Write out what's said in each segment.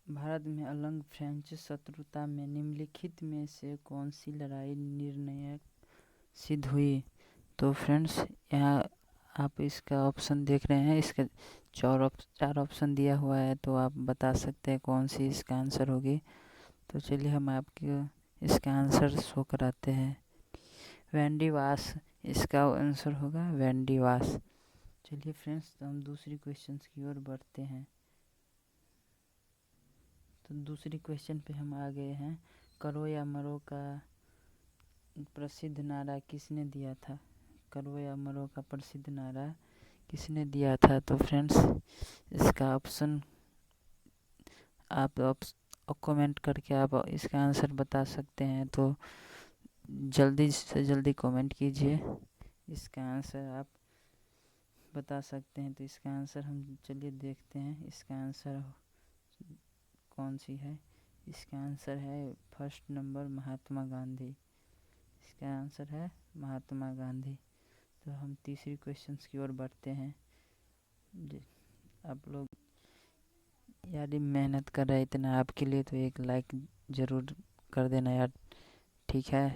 भारत में अलग फ्रेंच शत्रुता में निम्नलिखित में से कौन सी लड़ाई निर्णायक सिद्ध हुई? तो फ्रेंड्स यहाँ आप इसका ऑप्शन देख रहे हैं, इसका चार ऑप्शन दिया हुआ है, तो आप बता सकते हैं कौन सी इसका आंसर होगी। तो चलिए हम आपको इसका आंसर शो कराते हैं। वेंडिवास इसका आंसर होगा, वेंडिवास। चलिए फ्रेंड्स, तो हम दूसरी क्वेश्चन की ओर बढ़ते हैं। तो दूसरी क्वेश्चन पे हम आ गए हैं। करो या मरो का प्रसिद्ध नारा किसने दिया था? करो या मरो का प्रसिद्ध नारा किसने दिया था? तो फ्रेंड्स इसका ऑप्शन आप कमेंट करके आप इसका आंसर बता सकते हैं। तो जल्दी से जल्दी कमेंट कीजिए, इसका आंसर आप बता सकते हैं। तो इसका आंसर हम चलिए देखते हैं, इसका आंसर कौन सी है। इसका आंसर है फर्स्ट नंबर, महात्मा गांधी। इसका आंसर है महात्मा गांधी। तो हम तीसरी क्वेश्चन की ओर बढ़ते हैं। आप लोग यार मेहनत कर रहे हैं इतना, आपके लिए तो एक लाइक ज़रूर कर देना यार, ठीक है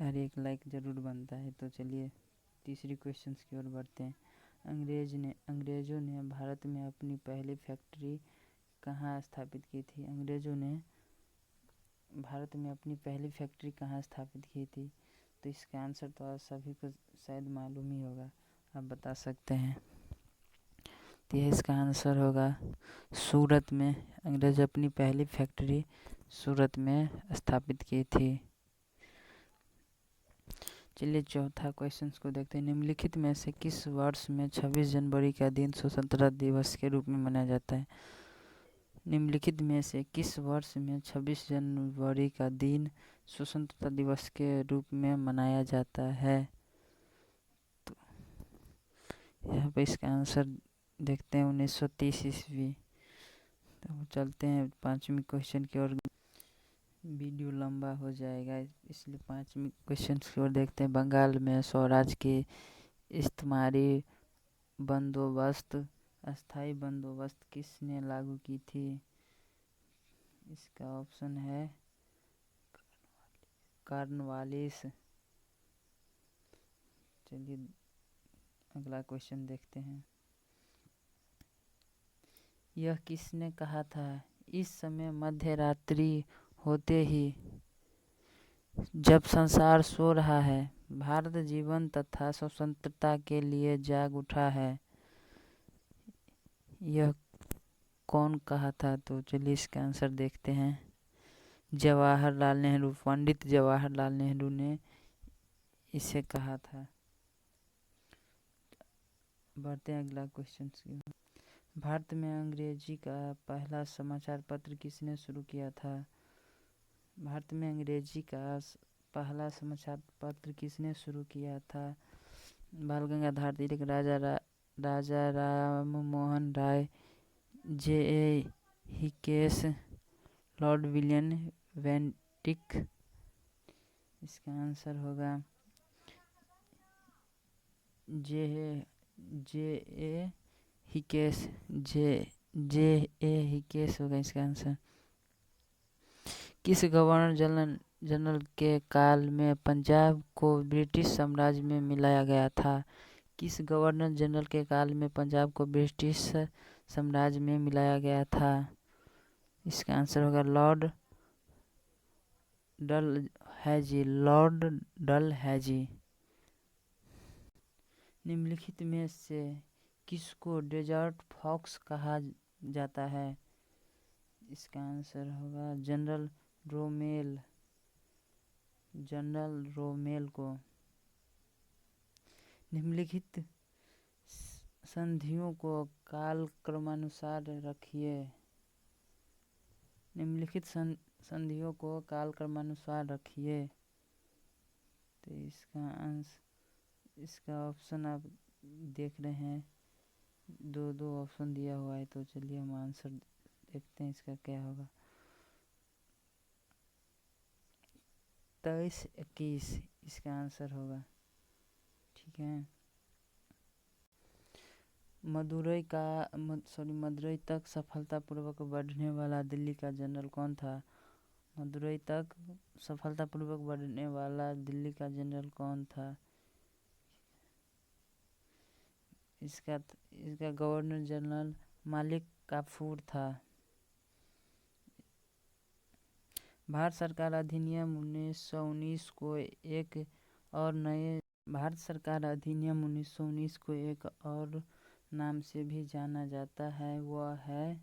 यार, एक लाइक ज़रूर बनता है। तो चलिए तीसरी क्वेश्चन की ओर बढ़ते हैं। अंग्रेज़ों ने भारत में अपनी पहली फैक्ट्री कहाँ स्थापित की थी? अंग्रेज़ों ने भारत में अपनी पहली फैक्ट्री कहाँ स्थापित की थी? तो इसका आंसर तो आप सभी को शायद मालूम ही होगा, आप बता सकते हैं। तो यह इसका आंसर होगा सूरत में। अंग्रेज अपनी पहली फैक्ट्री सूरत में स्थापित की थी। चलिए चौथा क्वेश्चन को देखते हैं। निम्नलिखित में से किस वर्ष में 26 जनवरी का दिन स्वतंत्रता दिवस के रूप में मनाया जाता है? निम्नलिखित में से किस वर्ष में 26 जनवरी का दिन स्वतंत्रता दिवस के रूप में मनाया जाता है? तो यहाँ पे इसका आंसर देखते हैं 1930 ईस्वी। तो चलते हैं पांचवी क्वेश्चन की ओर, वीडियो लंबा हो जाएगा इसलिए पांचवी क्वेश्चन की ओर देखते हैं। बंगाल में स्वराज की इस्तेमारी बंदोबस्त अस्थाई बंदोबस्त किसने लागू की थी? इसका ऑप्शन है कॉर्नवालिस। चलिए अगला क्वेश्चन देखते हैं। यह किसने कहा था? इस समय मध्य रात्रि होते ही जब संसार सो रहा है, भारत जीवन तथा स्वतंत्रता के लिए जाग उठा है। यह कौन कहा था? तो चलिए इसका आंसर देखते हैं। जवाहरलाल नेहरू, पंडित जवाहरलाल नेहरू ने इसे कहा था। बढ़ते हैं अगला क्वेश्चन की। भारत में अंग्रेजी का पहला समाचार पत्र किसने शुरू किया था? भारत में अंग्रेजी का पहला समाचार पत्र किसने शुरू किया था? बाल गंगाधर तिलक, राजा राम मोहन राय, जे हिकेस, लॉर्ड विलियम बेंटिक। इसका आंसर होगा जे ए हिकेस होगा इसका आंसर। किस गवर्नर जनरल के काल में पंजाब को ब्रिटिश साम्राज्य में मिलाया गया था? किस गवर्नर जनरल के काल में पंजाब को ब्रिटिश साम्राज्य में मिलाया गया था? इसका आंसर होगा लॉर्ड डलहौजी, लॉर्ड डलहौजी। निम्नलिखित में से किसको डेजर्ट फॉक्स कहा जाता है? इसका आंसर होगा जनरल रोमेल को। निम्नलिखित संधियों को कालक्रमानुसार रखिए। निम्नलिखित संधियों को कालक्रमानुसार रखिए। तो इसका ऑप्शन आप देख रहे हैं, दो ऑप्शन दिया हुआ है। तो चलिए हम आंसर देखते हैं इसका क्या होगा। 23-21 इसका आंसर होगा, ठीक है। मदुरई तक सफलतापूर्वक बढ़ने वाला दिल्ली का जनरल कौन था? मदुरई तक सफलतापूर्वक बढ़ने वाला दिल्ली का जनरल कौन था? इसका गवर्नर जनरल मलिक काफूर था। भारत सरकार अधिनियम 1919 को एक और नाम से भी जाना जाता है, वह है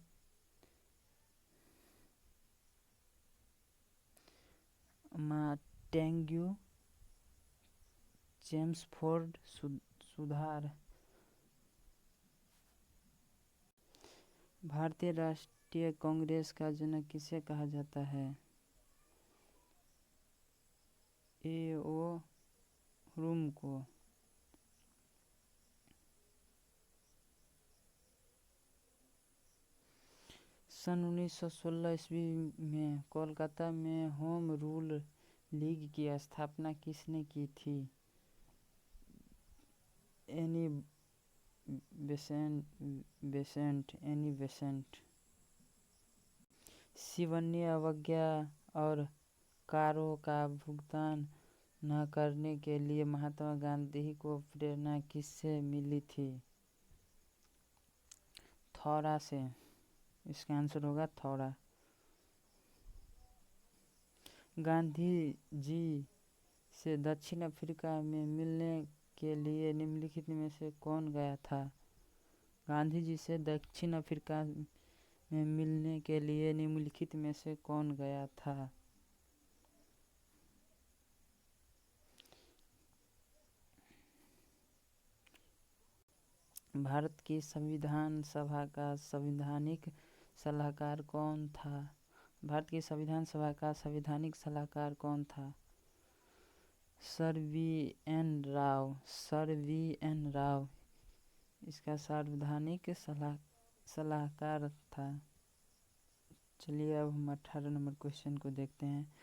मॉन्टेग्यू चेम्सफोर्ड सुधार। भारतीय राष्ट्रीय कांग्रेस का जनक किसे कहा जाता है? ए.ओ. ह्यूम को। सन 1916 ईस्वी में कोलकाता में होम रूल लीग की स्थापना किसने की थी? Annie Besant. शिवन्य अवज्ञा और करों का भुगतान न करने के लिए महात्मा गांधी को प्रेरणा किससे मिली थी? थौरा से। इसका आंसर होगा थौरा। गांधी जी से दक्षिण अफ्रीका में मिलने के लिए निम्नलिखित में से कौन गया था? गांधी जी से दक्षिण अफ्रीका में मिलने के लिए निम्नलिखित में से कौन गया था? भारत की संविधान सभा का संवैधानिक सलाहकार कौन था? भारत की संविधान सभा का संवैधानिक सलाहकार कौन था? सर वी एन राव इसका संवैधानिक सलाहकार था। चलिए अब हम 18 नंबर क्वेश्चन को देखते हैं।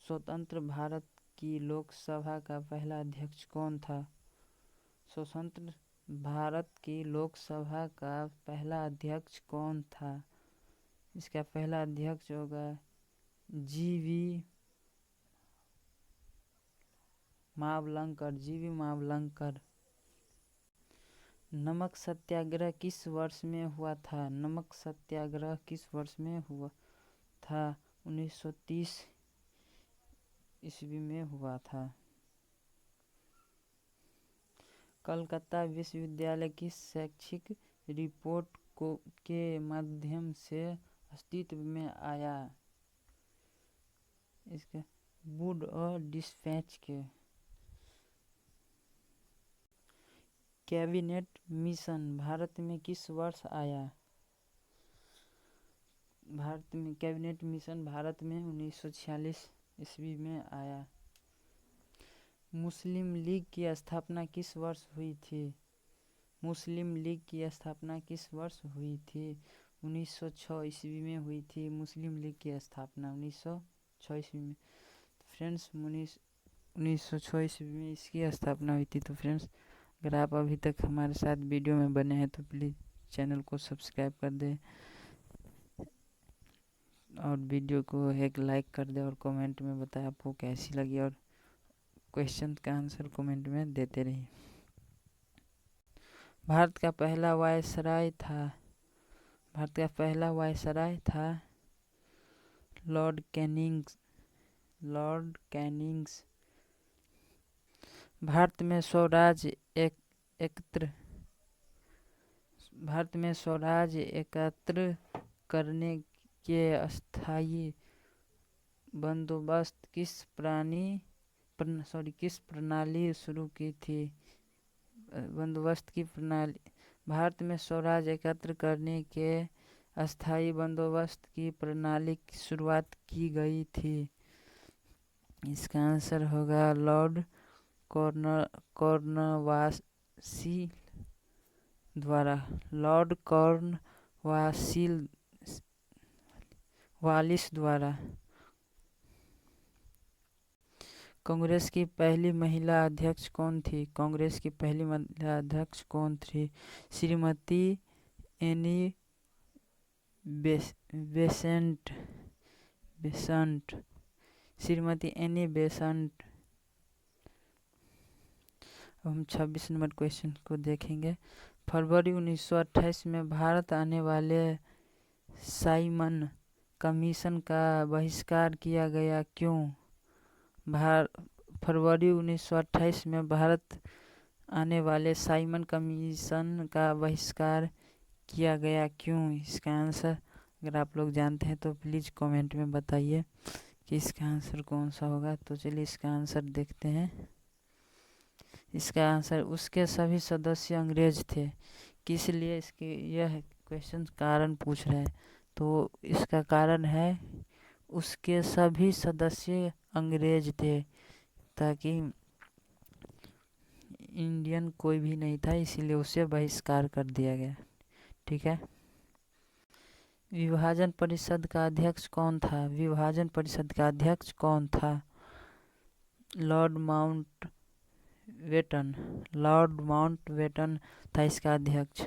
स्वतंत्र भारत की लोकसभा का पहला अध्यक्ष कौन था? स्वतंत्र भारत की लोकसभा का पहला अध्यक्ष कौन था? इसका पहला अध्यक्ष होगा जी.वी. मावलंकर। नमक सत्याग्रह किस वर्ष में हुआ था? नमक सत्याग्रह किस वर्ष में हुआ था? 1930 ईस्वी में हुआ था। कलकत्ता विश्वविद्यालय किस शैक्षिक रिपोर्ट के माध्यम से अस्तित्व में आया? इसका वुड और डिस्पैच के। कैबिनेट मिशन भारत में किस वर्ष आया? कैबिनेट मिशन भारत में 1946 ईस्वी में आया। मुस्लिम लीग की स्थापना किस वर्ष हुई थी? मुस्लिम लीग की स्थापना किस वर्ष हुई थी? 1906 ईस्वी में हुई थी मुस्लिम लीग की स्थापना 1906 ईस्वी में। फ्रेंड्स 1906 ईस्वी में इसकी स्थापना हुई थी। तो फ्रेंड्स अगर आप अभी तक हमारे साथ वीडियो में बने हैं तो प्लीज़ चैनल को सब्सक्राइब कर दें और वीडियो को एक लाइक कर दें और कमेंट में बताएं आपको कैसी लगी और क्वेश्चन का आंसर कमेंट में देते रहिए। भारत का पहला वायसराय था लॉर्ड कैनिंग्स। भारत में स्वराज एकत्र करने के अस्थायी बंदोबस्त किस प्रणाली शुरू की थी? भारत में स्वराज एकत्र करने के अस्थायी बंदोबस्त की प्रणाली की शुरुआत की गई थी। इसका आंसर होगा लॉर्ड कॉर्नवालिस द्वारा। कांग्रेस की पहली महिला अध्यक्ष कौन थी? कांग्रेस की पहली महिला अध्यक्ष कौन थी? Shrimati Annie Besant Bessent Shrimati any Bessent. अब हम 26 नंबर क्वेश्चन को देखेंगे। फरवरी 1928 में भारत आने वाले साइमन कमीशन का बहिष्कार किया गया, क्यों? फरवरी 1928 में भारत आने वाले साइमन कमीशन का बहिष्कार किया गया, क्यों? इसका आंसर अगर आप लोग जानते हैं तो प्लीज़ कमेंट में बताइए कि इसका आंसर कौन सा होगा। तो चलिए इसका आंसर देखते हैं। इसका आंसर उसके सभी सदस्य अंग्रेज थे। किस लिए इसके यह क्वेश्चन कारण पूछ रहे हैं, तो इसका कारण है उसके सभी सदस्य अंग्रेज थे, ताकि इंडियन कोई भी नहीं था, इसीलिए उसे बहिष्कार कर दिया गया। ठीक है। विभाजन परिषद का अध्यक्ष कौन था? विभाजन परिषद का अध्यक्ष कौन था? लॉर्ड माउंटबेटन था इसका अध्यक्ष।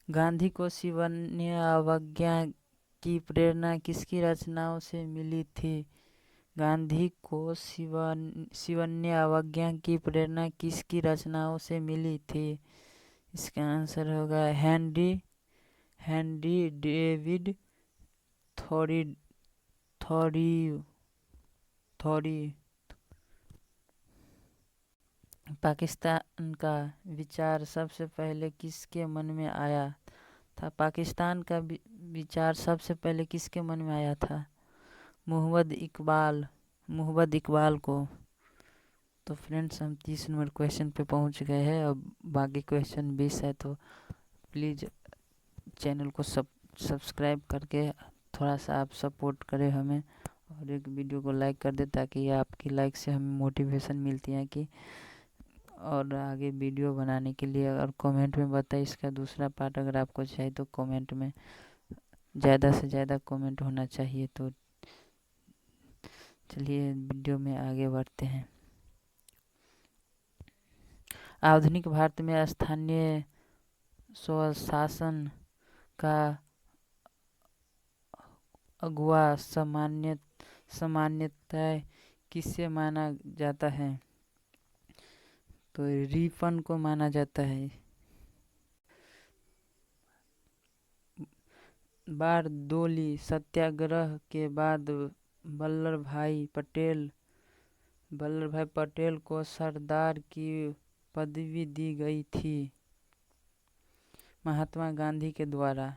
गांधी को शिवन्य अवज्ञा की प्रेरणा किसकी रचनाओं से मिली थी? गांधी को शिवन्य अवज्ञा की प्रेरणा किसकी रचनाओं से मिली थी? इसका आंसर होगा हेनरी डेविड थॉरी। पाकिस्तान का विचार सबसे पहले किसके मन में आया था? पाकिस्तान का विचार सबसे पहले किसके मन में आया था? मोहम्मद इकबाल को। तो फ्रेंड्स, हम 30 नंबर क्वेश्चन पे पहुंच गए हैं। अब बाकी क्वेश्चन 20 है, तो प्लीज़ चैनल को सब्सक्राइब करके थोड़ा सा आप सपोर्ट करें हमें, और एक वीडियो को लाइक कर दे, ताकि आपकी लाइक से हमें मोटिवेशन मिलती है कि और आगे वीडियो बनाने के लिए। और कमेंट में बताइए इसका दूसरा पार्ट अगर आपको चाहिए, तो कमेंट में ज़्यादा से ज़्यादा कमेंट होना चाहिए। तो चलिए वीडियो में आगे बढ़ते हैं। आधुनिक भारत में स्थानीय स्वशासन का अगुवा सामान्यतः किसे माना जाता है? तो रिपन को माना जाता है। बारदोली सत्याग्रह के बाद वल्लभ भाई पटेल को सरदार की पदवी दी गई थी महात्मा गांधी के द्वारा।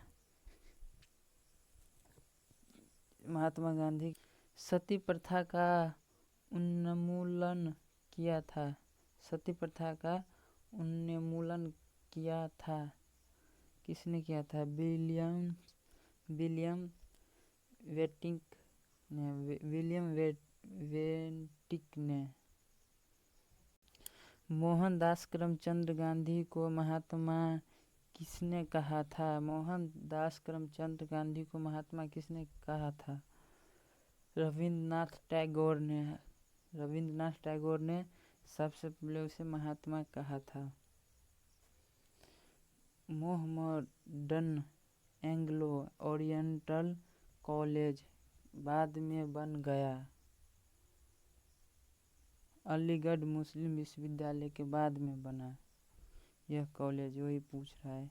सती प्रथा का उन्मूलन किया था। सती प्रथा का उन्मूलन किया था किसने किया था? विलियम वेंटिक ने। मोहनदास करमचंद गांधी को महात्मा किसने कहा था? मोहनदास करमचंद गांधी को महात्मा किसने कहा था? रविंद्रनाथ टैगोर ने सबसे पहले उसे महात्मा कहा था। मोहम्मडन एंग्लो ओरिएंटल कॉलेज बाद में बन गया। अलीगढ़ मुस्लिम विश्वविद्यालय के बाद में बना यह कॉलेज, वही पूछ रहा है।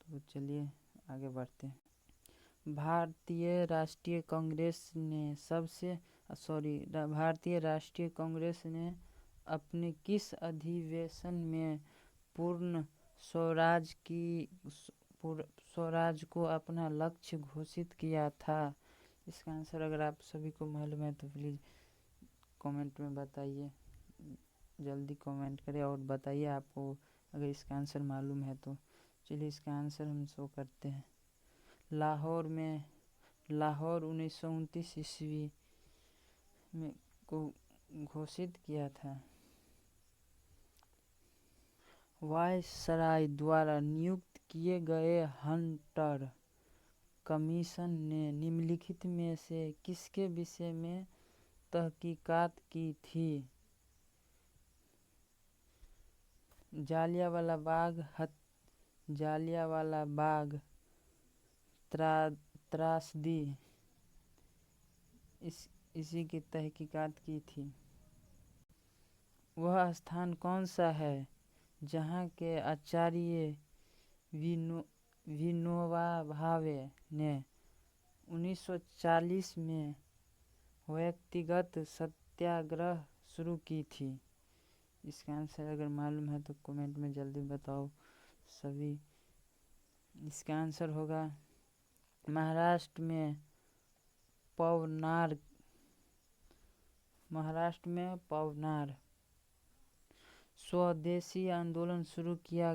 तो चलिए आगे बढ़ते हैं। भारतीय राष्ट्रीय कांग्रेस ने अपने किस अधिवेशन में पूर्ण स्वराज को अपना लक्ष्य घोषित किया था? इसका आंसर अगर आप सभी को मालूम है तो प्लीज़ कमेंट में बताइए। जल्दी कमेंट करें और बताइए आपको अगर इसका आंसर मालूम है तो। चलिए इसका आंसर हम शो करते हैं। लाहौर 1929 ईस्वी में को घोषित किया था। वायसराय द्वारा नियुक्त किए गए हंटर कमीशन ने निम्नलिखित में से किसके विषय में तहकीकात की थी? जालियांवाला बाग त्रासदी इसी की तहकीकात की थी। वह स्थान कौन सा है जहाँ के आचार्य विनोबा भावे ने 1940 में व्यक्तिगत सत्याग्रह शुरू की थी? इसका आंसर अगर मालूम है तो कमेंट में जल्दी बताओ सभी। इसका आंसर होगा महाराष्ट्र में पवनार। स्वदेशी आंदोलन शुरू किया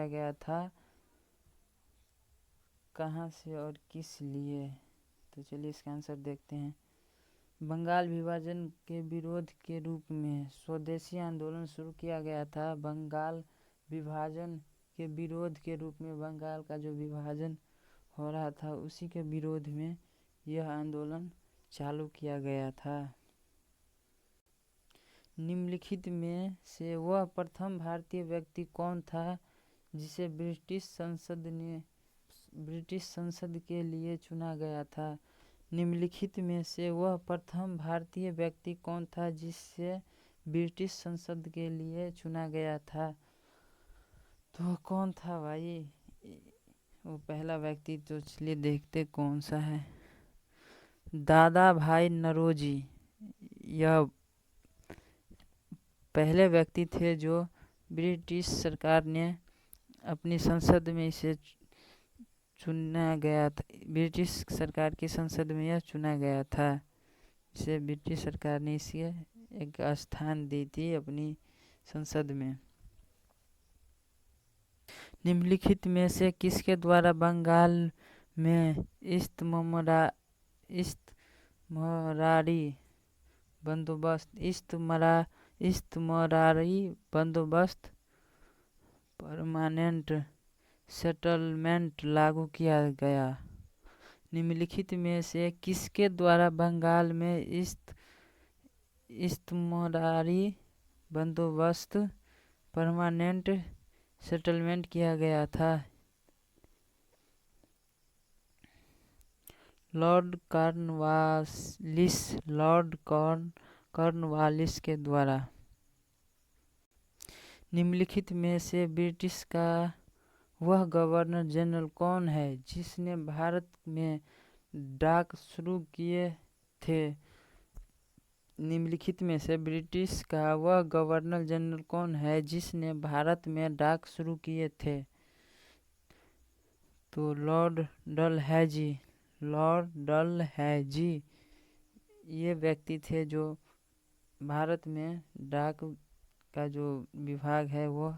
गया था कहाँ से और किस लिए? तो चलिए इसका आंसर देखते हैं। बंगाल विभाजन के विरोध के रूप में स्वदेशी आंदोलन शुरू किया गया था। बंगाल विभाजन के विरोध के रूप में बंगाल का जो विभाजन हो रहा था उसी के विरोध में यह आंदोलन चालू किया गया था। निम्नलिखित में से वह प्रथम भारतीय व्यक्ति कौन था जिसे ब्रिटिश संसद के लिए चुना गया था? निम्नलिखित में से वह प्रथम भारतीय व्यक्ति कौन था जिसे ब्रिटिश संसद के लिए चुना गया था? तो कौन था भाई वो पहला व्यक्ति? तो चलिए देखते कौन सा है। दादा भाई नौरोजी यह पहले व्यक्ति थे जो ब्रिटिश सरकार ने अपनी संसद में इसे चुना गया था। ब्रिटिश सरकार की संसद में यह चुना गया था। इसे ब्रिटिश सरकार ने इसे एक स्थान दी थी अपनी संसद में। निम्नलिखित में से किसके द्वारा बंगाल में इस्तमरारी बंदोबस्त परमानेंट सेटलमेंट लागू किया गया? निम्नलिखित में से किसके द्वारा बंगाल में इस्तमरारी बंदोबस्त परमानेंट सेटलमेंट किया गया था? लॉर्ड कॉर्नवालिस के द्वारा। निम्नलिखित में से ब्रिटिश का वह गवर्नर जनरल कौन है जिसने भारत में डाक शुरू किए थे? निम्नलिखित में से ब्रिटिश का वह गवर्नर जनरल कौन है जिसने भारत में डाक शुरू किए थे? तो लॉर्ड डलहौजी ये व्यक्ति थे जो भारत में डाक का जो विभाग है वो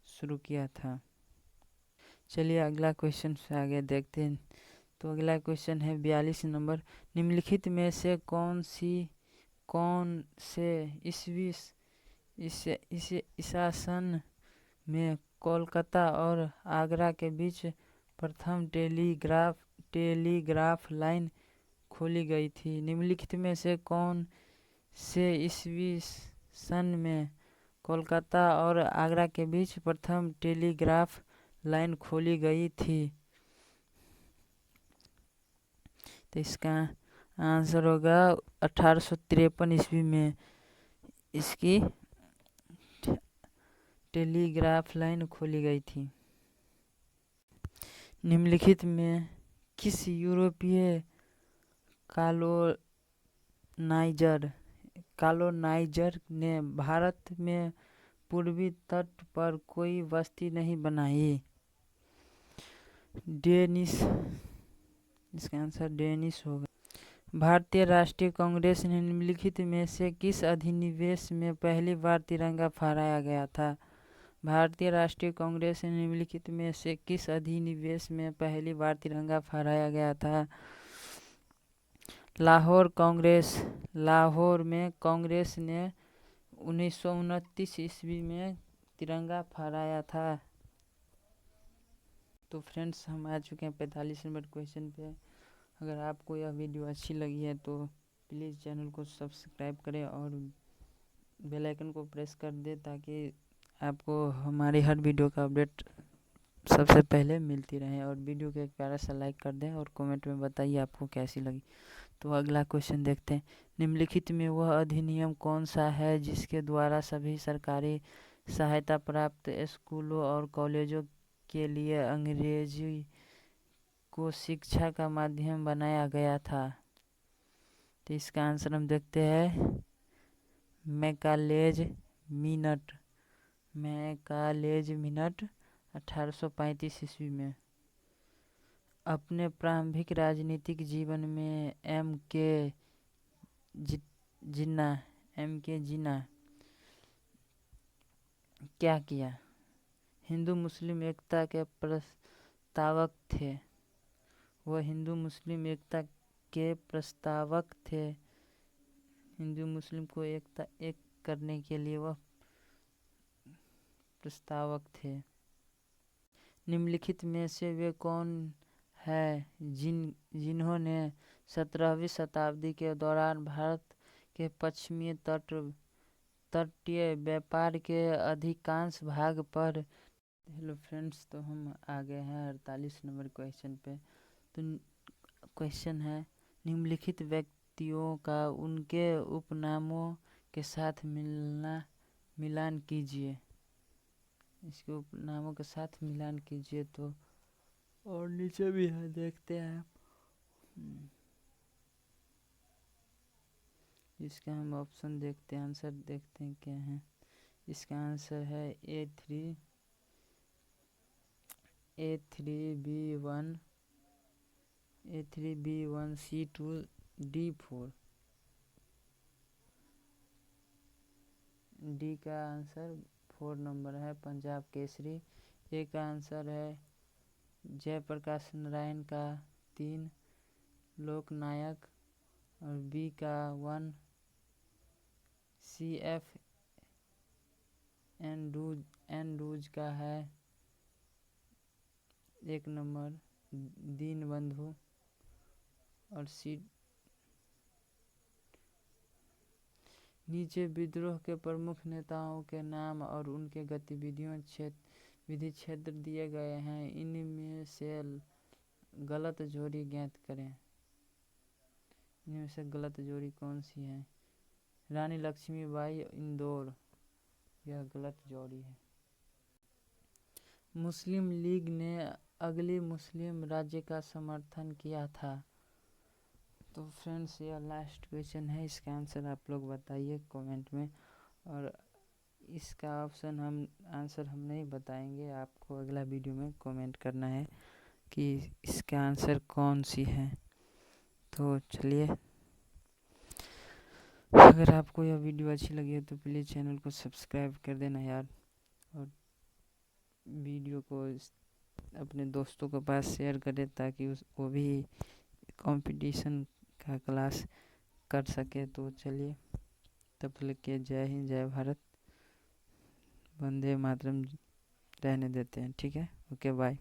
शुरू किया था। चलिए अगला क्वेश्चन से आगे देखते हैं। तो अगला क्वेश्चन है 42 नंबर। निम्नलिखित में से कौन से ईसा सन में कोलकाता और आगरा के बीच प्रथम टेलीग्राफ लाइन खोली गई थी? निम्नलिखित में से कौन से ईस्वी सन में कोलकाता और आगरा के बीच प्रथम टेलीग्राफ लाइन खोली गई थी? तो इसका आंसर होगा 1853 ईस्वी में इसकी टेलीग्राफ लाइन खोली गई थी। निम्नलिखित में किस यूरोपीय कॉलोनाइजर ने भारत में पूर्वी तट पर कोई बस्ती नहीं बनाई? डेनिश। इसका आंसर डेनिश होगा। भारतीय राष्ट्रीय कांग्रेस ने निम्नलिखित में से किस अधिनिवेश में पहली बार तिरंगा फहराया गया था? भारतीय राष्ट्रीय कांग्रेस ने निम्नलिखित में से किस अधिनिवेश में पहली बार तिरंगा फहराया गया था? लाहौर में कांग्रेस ने 1929 ईस्वी में तिरंगा फहराया था। तो फ्रेंड्स हम आ चुके हैं 45 नंबर क्वेश्चन पे। अगर आपको यह वीडियो अच्छी लगी है तो प्लीज़ चैनल को सब्सक्राइब करें और बेल आइकन को प्रेस कर दें ताकि आपको हमारी हर वीडियो का अपडेट सबसे पहले मिलती रहे। और वीडियो को एक प्यारा सा लाइक कर दें और कमेंट में बताइए आपको कैसी लगी। तो अगला क्वेश्चन देखते हैं। निम्नलिखित में वह अधिनियम कौन सा है जिसके द्वारा सभी सरकारी सहायता प्राप्त स्कूलों और कॉलेजों के लिए अंग्रेजी को शिक्षा का माध्यम बनाया गया था? तो इसका आंसर हम देखते हैं मैकालेज मिनट 1835 ईस्वी में। अपने प्रारंभिक राजनीतिक जीवन में एम के जिन्ना क्या किया? हिंदू मुस्लिम एकता के प्रस्तावक थे। वह हिंदू मुस्लिम एकता के प्रस्तावक थे। हिंदू मुस्लिम को एक करने के लिए वह प्रस्तावक थे। निम्नलिखित में से वे कौन है जिन्होंने 17वीं शताब्दी के दौरान भारत के पश्चिमी तटीय व्यापार के अधिकांश भाग पर। हेलो फ्रेंड्स, तो हम आ गए हैं 48 नंबर क्वेश्चन पे। तो क्वेश्चन है, निम्नलिखित व्यक्तियों का उनके उपनामों के साथ मिलान कीजिए। इसके उपनामों के साथ मिलान कीजिए। तो और नीचे भी है, देखते हैं। इसका हम ऑप्शन देखते हैं, आंसर देखते हैं क्या है। इसका आंसर है A3B1 C2D4। डी का आंसर 4 नंबर है पंजाब केसरी। ए का आंसर है जयप्रकाश नारायण का 3 लोकनायक। और बी का 1 CF एंड्रूज का है 1 नंबर दीनबंधु। और सी नीचे विद्रोह के प्रमुख नेताओं के नाम और उनके विधि क्षेत्र दिए गए हैं। इनमें से गलत जोड़ी ज्ञात करें। इनमें से गलत जोड़ी कौन सी है? रानी लक्ष्मीबाई इंदौर, यह गलत जोड़ी है। मुस्लिम लीग ने अगली मुस्लिम राज्य का समर्थन किया था। तो फ्रेंड्स, यह लास्ट क्वेश्चन है। इसका आंसर आप लोग बताइए कमेंट में। और इसका आंसर हम नहीं बताएंगे, आपको अगला वीडियो में कमेंट करना है कि इसका आंसर कौन सी है। तो चलिए, अगर आपको यह वीडियो अच्छी लगी है तो प्लीज़ चैनल को सब्सक्राइब कर देना यार। और वीडियो को अपने दोस्तों के पास शेयर करें ताकि वो भी कंपटीशन का क्लास कर सके। तो चलिए, तब तक के जय हिंद, जय भारत, वंदे मातरम रहने देते हैं। ठीक है, ओके, बाय।